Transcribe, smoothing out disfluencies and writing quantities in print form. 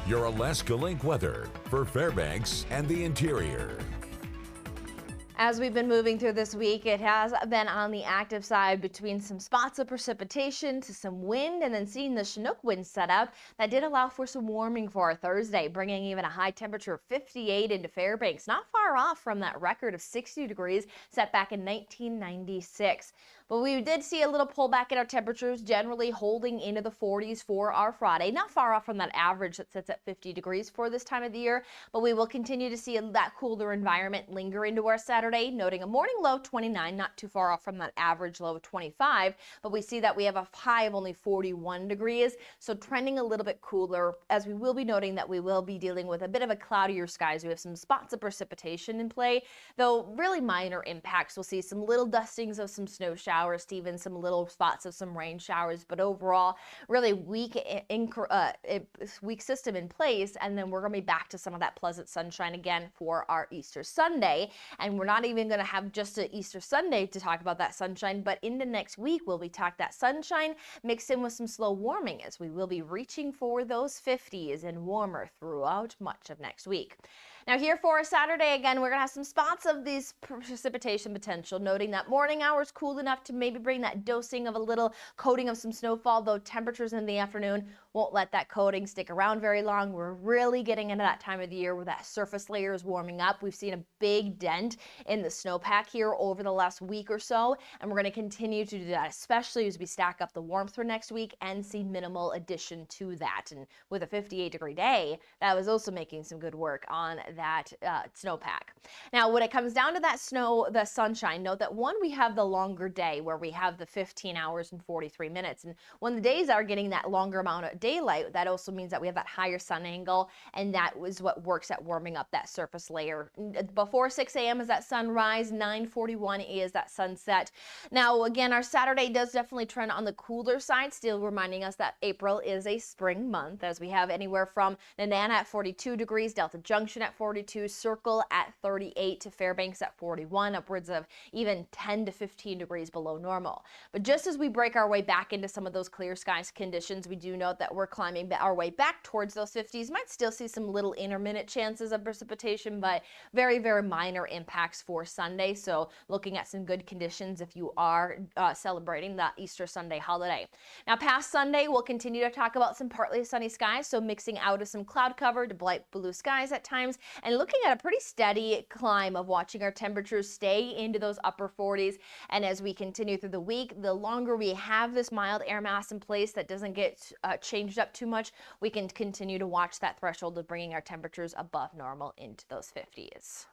your Alaska Link weather for Fairbanks and the interior. As we've been moving through this week, it has been on the active side between some spots of precipitation to some wind, and then seeing the Chinook wind set up that did allow for some warming for our Thursday, bringing even a high temperature of 58 into Fairbanks, not far off from that record of 60 degrees set back in 1996. But we did see a little pullback in our temperatures, generally holding into the 40s for our Friday, not far off from that average that sits at 50 degrees for this time of the year, but we will continue to see that cooler environment linger into our Saturday, noting a morning low of 29, not too far off from that average low of 25, but we see that we have a high of only 41 degrees, so trending a little bit cooler, as we will be noting that we will be dealing with a bit of a cloudier skies. We have some spots of precipitation in play, though really minor impacts. We'll see some little dustings of some snow showers to even some little spots of some rain showers, but overall really weak system in place, and then we're going to be back to some of that pleasant sunshine again for our Easter Sunday. And we're not even going to have just an Easter Sunday to talk about that sunshine, but into next week we'll be talking that sunshine mixed in with some slow warming, as we will be reaching for those 50s and warmer throughout much of next week. Now here for a Saturday, again, we're going to have some spots of these precipitation potential, noting that morning hours cool enough to maybe bring that dosing of a little coating of some snowfall, though temperatures in the afternoon won't let that coating stick around very long. We're really getting into that time of the year where that surface layer is warming up. We've seen a big dent in the snowpack here over the last week or so, and we're going to continue to do that, especially as we stack up the warmth for next week and see minimal addition to that. And with a 58-degree day, that was also making some good work on that snowpack. Now, when it comes down to that the sunshine, note that we have the longer day where we have the 15 hours and 43 minutes. And when the days are getting that longer amount of daylight, that also means that we have that higher sun angle, and that is what works at warming up that surface layer. Before 6 a.m. is that sunrise, 9:41 is that sunset. Now, again, our Saturday does definitely trend on the cooler side, still reminding us that April is a spring month, as we have anywhere from Nenana at 42 degrees, Delta Junction at 42, Circle at 38 to Fairbanks at 41, upwards of even 10 to 15 degrees below normal. But just as we break our way back into some of those clear skies conditions, we do note that we're climbing our way back towards those 50s. Might still see some little intermittent chances of precipitation, but very, very minor impacts for Sunday. So looking at some good conditions if you are celebrating the Easter Sunday holiday. Now, past Sunday, we'll continue to talk about some partly sunny skies, so mixing out of some cloud cover to bright blue skies at times, and looking at a pretty steady climb of watching our temperatures stay into those upper 40s. And as we continue through the week, the longer we have this mild air mass in place that doesn't get changed up too much, we can continue to watch that threshold of bringing our temperatures above normal into those 50s.